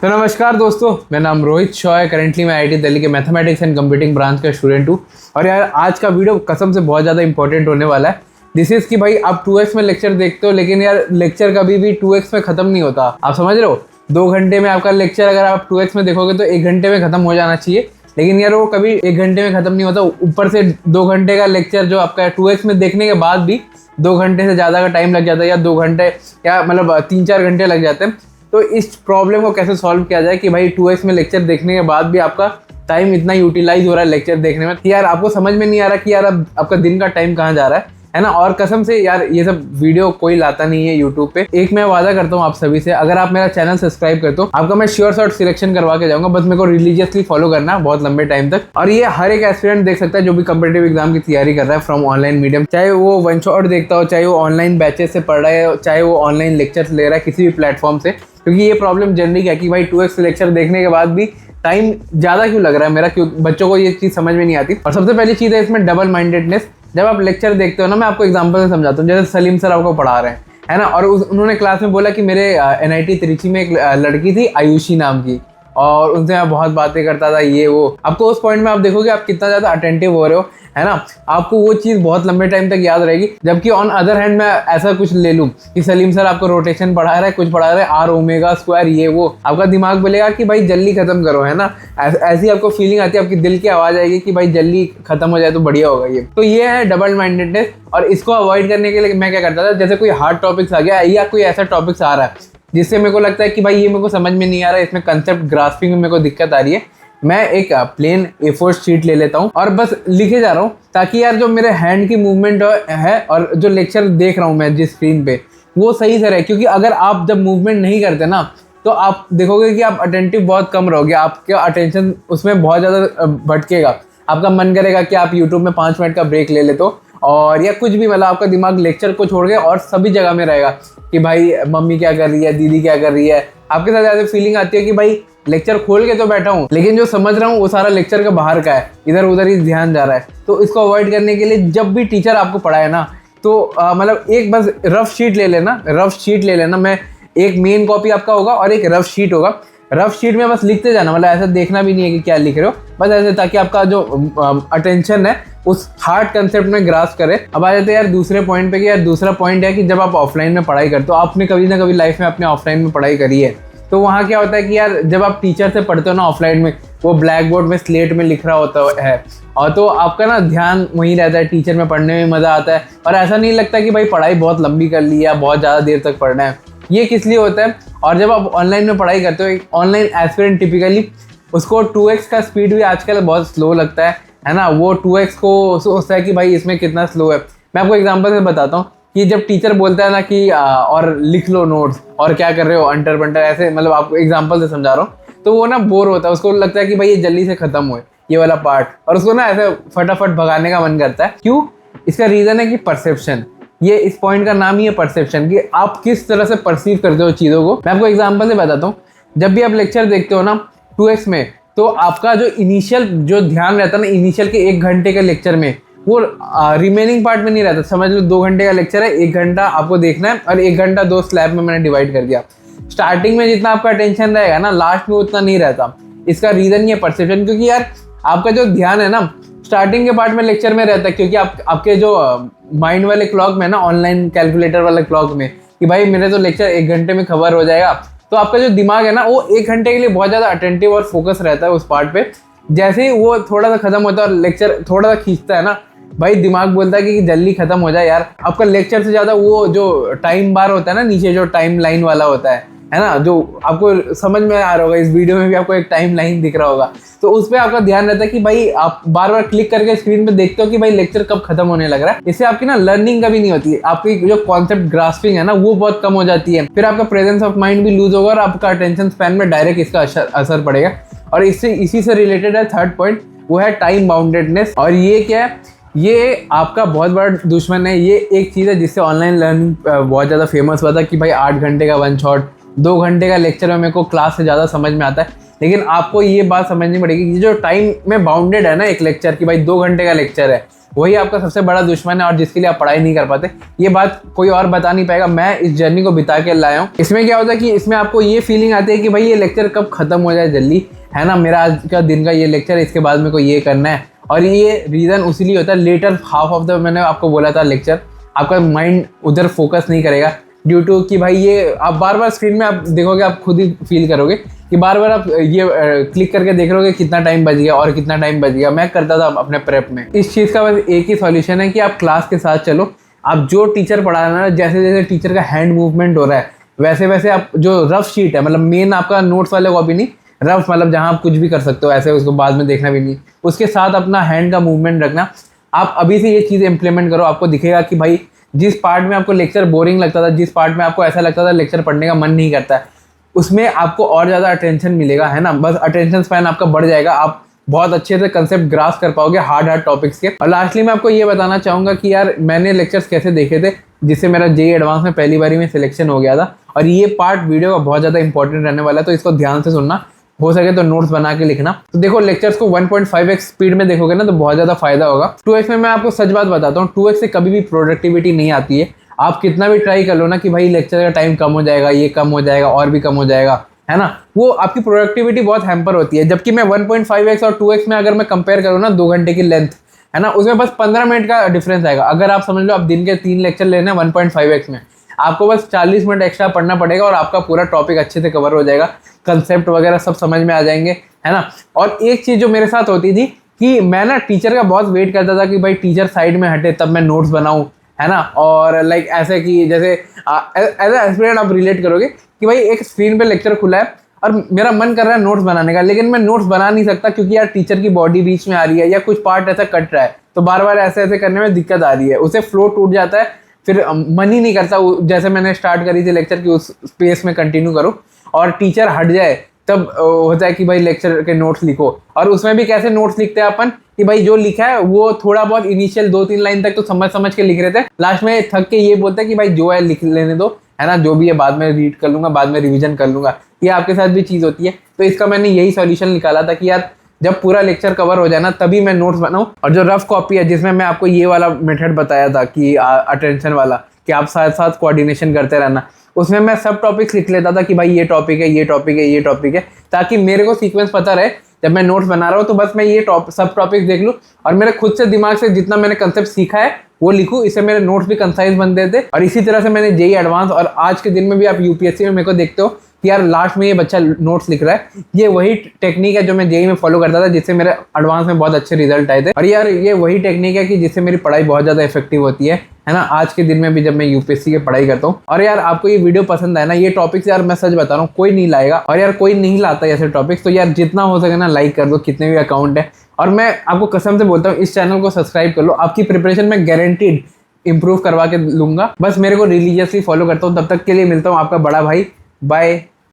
तो नमस्कार दोस्तों, मेरा नाम रोहित शॉ है। करेंटली मैं आईआईटी दिल्ली के मैथमेटिक्स एंड कंप्यूटिंग ब्रांच का स्टूडेंट हूँ। और यार आज का वीडियो कसम से बहुत ज़्यादा इंपॉर्टेंट होने वाला है। दिस इज़ कि भाई आप 2x में लेक्चर देखते हो, लेकिन यार लेक्चर कभी भी 2x में ख़त्म नहीं होता। आप समझ रहे हो, 2 घंटे में आपका लेक्चर अगर आप 2x में देखोगे तो 1 घंटे में ख़त्म हो जाना चाहिए, लेकिन यार वो कभी 1 घंटे में ख़त्म नहीं होता। ऊपर से 2 घंटे का लेक्चर जो आपका 2x में देखने के बाद भी 2 घंटे से ज़्यादा का टाइम लग जाता है, या 2 घंटे या मतलब 3-4 घंटे लग जाते हैं। तो इस प्रॉब्लम को कैसे सॉल्व किया जाए कि भाई 2x में लेक्चर देखने के बाद भी आपका टाइम इतना यूटिलाइज हो रहा है लेक्चर देखने में कि यार आपको समझ में नहीं आ रहा कि यार अब आपका दिन का टाइम कहाँ जा रहा है ना। और कसम से यार ये सब वीडियो कोई लाता नहीं है यूट्यूब पे। एक मैं वादा करता हूँ आप सभी से, अगर आप मेरा चैनल सब्सक्राइब करते हो आपका मैं श्योर शॉट सिलेक्शन करवा के जाऊंगा। बस मेरे को रिलीजियसली फॉलो करना बहुत लंबे टाइम तक। और ये हर एक एस्पिरेंट देख सकता है जो भी कम्पिटिटिव एग्जाम की तैयारी कर रहा है फ्रॉम ऑनलाइन मीडियम, चाहे वो वन शॉट देखता हो, चाहे वो ऑनलाइन बैचेस से पढ़ रहा है, चाहे वो ऑनलाइन लेक्चर्स ले रहा है किसी भी प्लेटफॉर्म से। क्योंकि ये प्रॉब्लम जनरली है कि भाई 2x लेक्चर देखने के बाद भी टाइम ज़्यादा क्यों लग रहा है मेरा, क्यों बच्चों को ये चीज़ समझ में नहीं आती। और सबसे पहली चीज़ है इसमें डबल माइंडेडनेस। जब आप लेक्चर देखते हो ना, मैं आपको एग्जांपल से समझाता हूँ। जैसे सलीम सर आपको पढ़ा रहे हैं, है ना, और उन्होंने क्लास में बोला कि मेरे NIT त्रिची में एक लड़की थी आयुषी नाम की, और उनसे मैं बहुत बातें करता था ये वो। आपको उस पॉइंट में आप देखोगे आप कितना ज़्यादा अटेंटिव हो रहे हो, है ना। आपको वो चीज़ बहुत लंबे टाइम तक याद रहेगी। जबकि ऑन अदर हैंड मैं ऐसा कुछ ले लूँ कि सलीम सर आपको रोटेशन पढ़ा रहा है, कुछ पढ़ा रहा है, आर ओमेगा स्क्वायर ये वो, आपका दिमाग बोलेगा कि भाई जल्दी खत्म करो, है ना। ऐसी आपको फीलिंग आती है, आपकी दिल की आवाज़ आएगी कि भाई जल्दी खत्म हो जाए तो बढ़िया होगा ये। तो ये है डबल माइंडेडनेस। और इसको अवॉइड करने के लिए मैं क्या करता था, जैसे कोई हार्ड टॉपिक्स आ गया या कोई ऐसा टॉपिक्स आ रहा है जिससे मेरे को लगता है कि भाई ये मेरे को समझ में नहीं आ रहा है, इसमें कंसेप्ट ग्रास्पिंग में मेरे को दिक्कत आ रही है, मैं एक प्लेन A4 शीट ले लेता हूँ और बस लिखे जा रहा हूँ, ताकि यार जो मेरे हैंड की मूवमेंट है और जो लेक्चर देख रहा हूँ मैं जिस स्क्रीन पे, वो सही से रहे। क्योंकि अगर आप जब मूवमेंट नहीं करते ना, तो आप देखोगे कि आप अटेंटिव बहुत कम रहोगे, आपका अटेंशन उसमें बहुत ज़्यादा भटकेगा। आपका मन करेगा कि आप यूट्यूब में 5 मिनट का ब्रेक ले लेते हो, और या कुछ भी, मतलब आपका दिमाग लेक्चर को छोड़ के और सभी जगह में रहेगा कि भाई मम्मी क्या कर रही है, दीदी क्या कर रही है। आपके साथ ऐसे फीलिंग आती है कि भाई लेक्चर खोल के तो बैठा हूँ, लेकिन जो समझ रहा हूँ वो सारा लेक्चर के बाहर का है, इधर उधर ही ध्यान जा रहा है। तो इसको अवॉइड करने के लिए जब भी टीचर आपको पढ़ाए ना, तो मतलब एक बस रफ शीट ले लेना। मैं एक मेन कॉपी आपका होगा और एक रफ शीट होगा। रफ शीट में बस लिखते जाना, मतलब ऐसा देखना भी नहीं है कि क्या लिख रहे हो, बस ऐसे, ताकि आपका जो अटेंशन है उस हार्ड कंसेप्ट में ग्रास्प करे। अब आ जाते हैं यार दूसरे पॉइंट पे कि यार दूसरा पॉइंट है कि जब आप ऑफलाइन में पढ़ाई करते हो, आपने कभी ना कभी लाइफ में अपने ऑफलाइन में पढ़ाई करी है, तो वहाँ क्या होता है कि यार जब आप टीचर से पढ़ते हो ना ऑफलाइन में, वो ब्लैक बोर्ड में स्लेट में लिख रहा होता है, और तो आपका ना ध्यान वहीं रहता है, टीचर में पढ़ने में मज़ा आता है, और ऐसा नहीं लगता कि भाई पढ़ाई बहुत लंबी कर ली या बहुत ज़्यादा देर तक पढ़ना है। ये किस लिए होता है। और जब आप ऑनलाइन में पढ़ाई करते हो, एक ऑनलाइन एस्पिरेंट टिपिकली उसको 2x का स्पीड भी आजकल बहुत स्लो लगता है ना। वो 2x को सोचता है कि भाई इसमें कितना स्लो है। मैं आपको एग्जांपल से बताता हूँ कि जब टीचर बोलता है ना कि और लिख लो नोट्स, और क्या कर रहे हो अंटर पंटर, ऐसे मतलब आपको एग्जांपल से समझा रहा हूँ, तो वो ना बोर होता है, उसको लगता है कि भाई ये जल्दी से खत्म हो ये वाला पार्ट, और उसको ना ऐसे फटाफट भगाने का मन करता है। क्यों? इसका रीज़न है कि परसेप्शन। ये इस पॉइंट का नाम ही है परसेप्शन, कि आप किस तरह से परसीव करते हो चीज़ों को। मैं आपको एग्जांपल से बताता हूँ। जब भी आप लेक्चर देखते हो ना 2x में, तो आपका जो इनिशियल जो ध्यान रहता है ना इनिशियल के 1 घंटे के लेक्चर में, वो रिमेनिंग पार्ट में नहीं रहता। समझ लो 2 घंटे का लेक्चर है, 1 घंटा आपको देखना है और 1 घंटा 2 स्लैब में मैंने डिवाइड कर दिया। स्टार्टिंग में जितना आपका अटेंशन रहेगा ना, लास्ट में उतना नहीं रहता। इसका रीज़न ये परसेप्शन, क्योंकि यार आपका जो ध्यान है ना स्टार्टिंग के पार्ट में लेक्चर में रहता है, क्योंकि आपके जो माइंड वाले क्लॉक में ना, ऑनलाइन कैलकुलेटर वाले क्लॉक में, कि भाई मेरे तो लेक्चर 1 घंटे में कवर हो जाएगा, तो आपका जो दिमाग है ना वो 1 घंटे के लिए बहुत ज़्यादा अटेंटिव और फोकस रहता है उस पार्ट पे। जैसे ही वो थोड़ा सा खत्म होता है और लेक्चर थोड़ा सा खींचता है ना, भाई दिमाग बोलता है कि जल्दी खत्म हो जाए यार। आपका लेक्चर से ज़्यादा वो जो टाइम बार होता है ना नीचे, जो टाइम लाइन वाला होता है ना, जो आपको समझ में आ रहा होगा, इस वीडियो में भी आपको एक टाइम लाइन दिख रहा होगा, तो उस पर आपका ध्यान रहता है कि भाई आप बार बार क्लिक करके स्क्रीन पे देखते हो कि भाई लेक्चर कब खत्म होने लग रहा है। इससे आपकी ना लर्निंग कभी नहीं होती है, आपकी जो कॉन्सेप्ट ग्रास्पिंग है ना वो बहुत कम हो जाती है। फिर आपका प्रेजेंस ऑफ माइंड भी लूज होगा और आपका अटेंशन स्पैन में डायरेक्ट इसका असर पड़ेगा। और इसी से रिलेटेड है थर्ड पॉइंट, वो है टाइम बाउंडेडनेस। और ये क्या है, ये आपका बहुत बड़ा दुश्मन है। ये एक चीज़ है जिससे ऑनलाइन लर्निंग बहुत ज़्यादा फेमस हुआ था कि भाई 8 घंटे का वन शॉट, 2 घंटे का लेक्चर में मेरे को क्लास से ज़्यादा समझ में आता है। लेकिन आपको ये बात समझनी पड़ेगी कि जो टाइम में बाउंडेड है ना एक लेक्चर की, भाई 2 घंटे का लेक्चर है, वही आपका सबसे बड़ा दुश्मन है और जिसके लिए आप पढ़ाई नहीं कर पाते। ये बात कोई और बता नहीं पाएगा, मैं इस जर्नी को बिता के लाया हूँ। इसमें क्या होता है कि इसमें आपको ये फीलिंग आती है कि भाई ये लेक्चर कब खत्म हो जाए जल्दी, है ना, मेरा आज का दिन का ये लेक्चर है, इसके बाद मेरे को ये करना है। और ये रीज़न उसीलिए होता है, लेटर हाफ ऑफ द, मैंने आपको बोला था लेक्चर, आपका माइंड उधर फोकस नहीं करेगा ड्यू टू कि भाई ये आप बार बार स्क्रीन में आप देखोगे, आप खुद ही फील करोगे कि बार बार आप ये क्लिक करके देख रहे हो कि कितना टाइम बच गया और कितना टाइम बच गया। मैं करता था अपने प्रेप में। इस चीज़ का बस एक ही सॉल्यूशन है कि आप क्लास के साथ चलो। आप जो टीचर पढ़ा रहा है ना, जैसे जैसे टीचर का हैंड मूवमेंट हो रहा है वैसे वैसे आप जो रफ शीट है, मतलब मेन आपका नोट्स वाले कॉपी नहीं, रफ मतलब जहाँ आप कुछ भी कर सकते हो ऐसे, उसको बाद में देखना भी नहीं, उसके साथ अपना हैंड का मूवमेंट रखना। आप अभी से ये चीज़ इंप्लीमेंट करो, आपको दिखेगा कि भाई जिस पार्ट में आपको लेक्चर बोरिंग लगता था, जिस पार्ट में आपको ऐसा लगता था लेक्चर पढ़ने का मन नहीं करता है, उसमें आपको और ज़्यादा अटेंशन मिलेगा, है ना। बस अटेंशन स्पैन आपका बढ़ जाएगा, आप बहुत अच्छे से कंसेप्ट ग्रास्प कर पाओगे हार्ड टॉपिक्स के। और लास्टली मैं आपको ये बताना चाहूँगा कि यार मैंने लेक्चर्स कैसे देखे थे जिससे मेरा जेईई एडवांस में पहली बारी में सिलेक्शन हो गया था। और ये पार्ट वीडियो का बहुत ज़्यादा इंपॉर्टेंट रहने वाला है, तो इसको ध्यान से सुनना, हो सके तो नोट्स बना के लिखना। तो देखो लेक्चर्स को 1.5x स्पीड में देखोगे ना तो बहुत ज़्यादा फायदा होगा। 2x में मैं आपको सच बात बताता हूँ, 2x से कभी भी प्रोडक्टिविटी नहीं आती है। आप कितना भी ट्राई कर लो ना कि भाई लेक्चर का टाइम कम हो जाएगा, ये कम हो जाएगा और भी कम हो जाएगा, है ना, वो आपकी प्रोडक्टिविटी बहुत हैम्पर होती है। जबकि मैं 1.5x और 2x में अगर मैं कंपेयर करूँ ना 2 घंटे की लेंथ, है ना, उसमें बस 15 मिनट का डिफरेंस आएगा। अगर आप समझ लो आप दिन के 3 लेक्चर लेने 1.5x में, आपको बस 40 मिनट एक्स्ट्रा पढ़ना पड़ेगा और आपका पूरा टॉपिक अच्छे से कवर हो जाएगा, कंसेप्ट वगैरह सब समझ में आ जाएंगे, है ना। और एक चीज़ जो मेरे साथ होती थी कि मैं ना टीचर का बहुत वेट करता था कि भाई टीचर साइड में हटे तब मैं नोट्स बनाऊँ, है ना। और लाइक ऐसे कि जैसे एज ए एस्पिरेंट आप रिलेट करोगे कि भाई एक स्क्रीन पे लेक्चर खुला है और मेरा मन कर रहा है नोट्स बनाने का, लेकिन मैं नोट्स बना नहीं सकता क्योंकि यार टीचर की बॉडी बीच में आ रही है या कुछ पार्ट ऐसा कट रहा है, तो बार बार ऐसे ऐसे करने में दिक्कत आ रही है, उसे फ्लो टूट जाता है, फिर मन ही नहीं करता जैसे मैंने स्टार्ट करी थी लेक्चर की उस स्पेस में कंटिन्यू करो। और टीचर हट जाए तब होता है कि भाई लेक्चर के नोट्स लिखो। और उसमें भी कैसे नोट्स लिखते हैं अपन कि भाई जो लिखा है वो थोड़ा बहुत इनिशियल 2-3 लाइन तक तो समझ के लिख रहे थे, लास्ट में थक के ये बोलते हैं कि भाई जो है लिख लेने दो, है ना, जो भी है बाद में रीड कर लूंगा, बाद में रिवीजन कर लूंगा। ये आपके साथ भी चीज़ होती है। तो इसका मैंने यही सॉल्यूशन निकाला था कि यार जब पूरा लेक्चर कवर हो जाए ना तभी मैं नोट्स बनाऊं। और जो रफ कॉपी है जिसमें मैं आपको ये वाला मेथड बताया था कि अटेंशन वाला, कि आप साथ साथ कोऑर्डिनेशन करते रहना, उसमें मैं सब टॉपिक्स लिख लेता था कि भाई ये टॉपिक है, ये टॉपिक है, ये टॉपिक है, ताकि मेरे को सीक्वेंस पता रहे। जब मैं नोट्स बना रहा हूँ तो बस मैं ये सब टॉपिक्स देख लूँ और मेरे खुद से दिमाग से जितना मैंने कंसेप्ट सीखा है वो लिखूँ। इससे मेरे नोट्स भी कंसाइज बनते थे। और इसी तरह से मैंने जेईई एडवांस और आज के दिन में भी आप यूपीएससी में मेरे को देखते हो कि यार लास्ट में ये बच्चा नोट्स लिख रहा है। ये वही टेक्निक है जो मैं जेईई में फॉलो करता था, जिससे मेरे एडवांस में बहुत अच्छे रिजल्ट आए थे। और यार ये वही टेक्निक है कि जिससे मेरी पढ़ाई बहुत ज़्यादा इफेक्टिव होती है ना, आज के दिन में भी जब मैं यूपीएससी की पढ़ाई करता हूँ। और यार आपको ये वीडियो पसंद आए ना, ये टॉपिक्स यार मैं सच बता रहा हूँ कोई नहीं लाएगा, और यार कोई नहीं लाता ऐसे टॉपिक्स, तो यार जितना हो सके ना लाइक कर दो, कितने भी अकाउंट है। और मैं आपको कसम से बोलता हूँ इस चैनल को सब्सक्राइब कर लो, आपकी प्रिपरेशन में गारंटीड इंप्रूव करवा के लूंगा। बस मेरे को रिलीजियसली फॉलो करता हूँ। तब तक के लिए मिलता हूँ आपका बड़ा भाई, बाय।